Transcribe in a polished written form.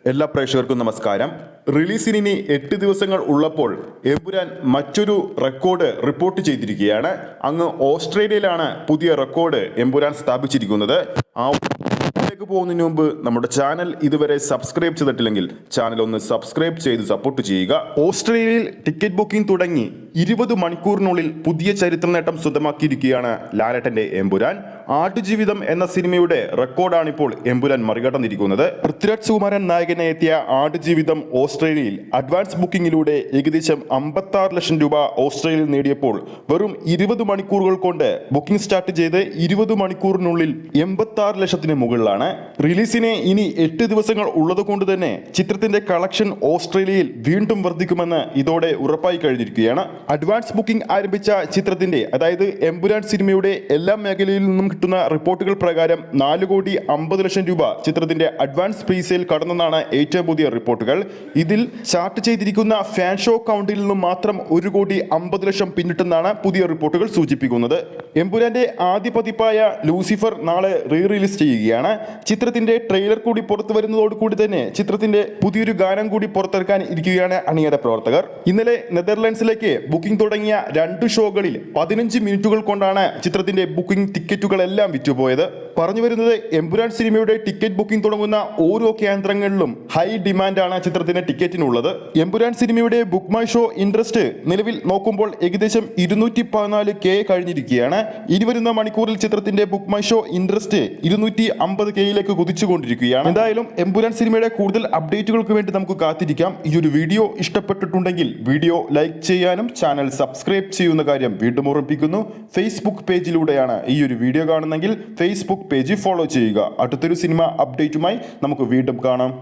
എല്ലാ പ്രേക്ഷകർക്കും നമസ്കാരം. റിലീസിന് ഇനി 8 ദിവസങ്ങൾ ഉള്ളപ്പോൾ എമ്പുരാൻ മറ്റൊരു റെക്കോർഡ് റിപ്പോർട്ട് ചെയ്തിരിക്കുകയാണ്. അങ്ങ് ഓസ്ട്രേലിയയിലാണ് പുതിയ റെക്കോർഡ് എമ്പുരാൻ സ്ഥാപിച്ചിരിക്കുന്നത്. പോകുന്നതിന് മുമ്പ് നമ്മുടെ ചാനൽ ഇതുവരെ സബ്സ്ക്രൈബ് ചെയ്തിട്ടില്ലെങ്കിൽ ചാനൽ ഒന്ന് സബ്സ്ക്രൈബ് ചെയ്ത് സപ്പോർട്ട് ചെയ്യുക. ഓസ്ട്രേലിയയിൽ ടിക്കറ്റ് ബുക്കിംഗ് തുടങ്ങി 20 മണിക്കൂറിനുള്ളിൽ പുതിയ ചരിത്ര നേട്ടം സ്വന്തമാക്കിയിരിക്കുകയാണ് ലാലേട്ടന്റെ എമ്പുരാൻ. ആടുജീവിതം എന്ന സിനിമയുടെ റെക്കോർഡാണ് ഇപ്പോൾ എമ്പുരാൻ മറികടന്നിരിക്കുന്നത്. പൃഥ്വിരാജ് സുകുമാരൻ നായകനെ എത്തിയ ആടുജീവിതം ഓസ്ട്രേലിയയിൽ അഡ്വാൻസ് ബുക്കിംഗിലൂടെ ഏകദേശം 56 ലക്ഷം രൂപ ഓസ്ട്രേലിയയിൽ നേടിയപ്പോൾ വെറും 20 മണിക്കൂറുകൾ കൊണ്ട് ബുക്കിംഗ് സ്റ്റാർട്ട് ചെയ്ത് 20 മണിക്കൂറിനുള്ളിൽ 86 ലക്ഷത്തിന് മുകളിലാണ്. റിലീസിന് ഇനി 8 ദിവസങ്ങൾ ഉള്ളത് കൊണ്ട് തന്നെ ചിത്രത്തിന്റെ കളക്ഷൻ ഓസ്ട്രേലിയയിൽ വീണ്ടും വർദ്ധിക്കുമെന്ന് ഇതോടെ ഉറപ്പായി കഴിഞ്ഞിരിക്കുകയാണ്. അഡ്വാൻസ് ബുക്കിംഗ് ആരംഭിച്ച ചിത്രത്തിന്റെ അതായത് എമ്പുരാൻ സിനിമയുടെ എല്ലാ മേഖലയിൽ നിന്നും കിട്ടുന്ന റിപ്പോർട്ടുകൾ പ്രകാരം 4,50,00,000 രൂപ ചിത്രത്തിന്റെ അഡ്വാൻസ് പ്രീസെയിൽ കടന്നെന്നാണ് ഏറ്റവും പുതിയ റിപ്പോർട്ടുകൾ. ഇതിൽ ചാർട്ട് ചെയ്തിരിക്കുന്ന ഫാൻ ഷോ കൗണ്ടിൽ നിന്നും മാത്രം 1,50,00,000 പിന്നിട്ടെന്നാണ് പുതിയ റിപ്പോർട്ടുകൾ സൂചിപ്പിക്കുന്നത്. എമ്പുരാന്റെ ആദ്യ പതിപ്പായ ലൂസിഫർ നാളെ റിലീസ് ചെയ്യുകയാണ്. ചിത്രത്തിന്റെ ട്രെയിലർ കൂടി പുറത്തു വരുന്നതോടുകൂടി തന്നെ ചിത്രത്തിന്റെ പുതിയൊരു ഗാനം കൂടി പുറത്തിറക്കാൻ ഇരിക്കുകയാണ് അണിയറ പ്രവർത്തകർ. ഇന്നലെ നെതർലാൻഡ്സിലേക്ക് ബുക്കിംഗ് തുടങ്ങിയ 2 ഷോകളിൽ 15 മിനിറ്റുകൾ കൊണ്ടാണ് ചിത്രത്തിന്റെ ബുക്കിംഗ് ടിക്കറ്റുകളെല്ലാം വിറ്റുപോയത്. പറഞ്ഞു വരുന്നത് എമ്പുരാൻ സിനിമയുടെ ടിക്കറ്റ് ബുക്കിംഗ് തുടങ്ങുന്ന ഓരോ കേന്ദ്രങ്ങളിലും ഹൈ ഡിമാൻഡാണ് ചിത്രത്തിന് ടിക്കറ്റിനുള്ളത്. എമ്പുരാൻ സിനിമയുടെ ബുക്ക് മൈ ഷോ ഇൻട്രസ്റ്റ് നിലവിൽ നോക്കുമ്പോൾ ഏകദേശം 214K കഴിഞ്ഞിരിക്കുകയാണ്. ഇനി വരുന്ന മണിക്കൂറിൽ ചിത്രത്തിന്റെ ബുക്ക് മൈ ഷോ ഇൻട്രസ്റ്റ് 250Kയിലേക്ക് കുതിച്ചുകൊണ്ടിരിക്കുകയാണ്. എന്തായാലും എമ്പുരാൻ സിനിമയുടെ കൂടുതൽ അപ്ഡേറ്റുകൾക്ക് വേണ്ടി നമുക്ക് കാത്തിരിക്കാം. ഈ ഒരു വീഡിയോ ഇഷ്ടപ്പെട്ടിട്ടുണ്ടെങ്കിൽ വീഡിയോ ലൈക്ക് ചെയ്യാനും ചാനൽ സബ്സ്ക്രൈബ് ചെയ്യുന്ന കാര്യം വീണ്ടും ഓർമ്മിപ്പിക്കുന്നു. ഫേസ്ബുക്ക് പേജിലൂടെയാണ് ഈ ഒരു വീഡിയോ കാണുന്നെങ്കിൽ ഫേസ്ബുക്ക് പേജ് ഫോളോ ചെയ്യുക. അടുത്തൊരു സിനിമ അപ്ഡേറ്റുമായി നമുക്ക് വീണ്ടും കാണാം.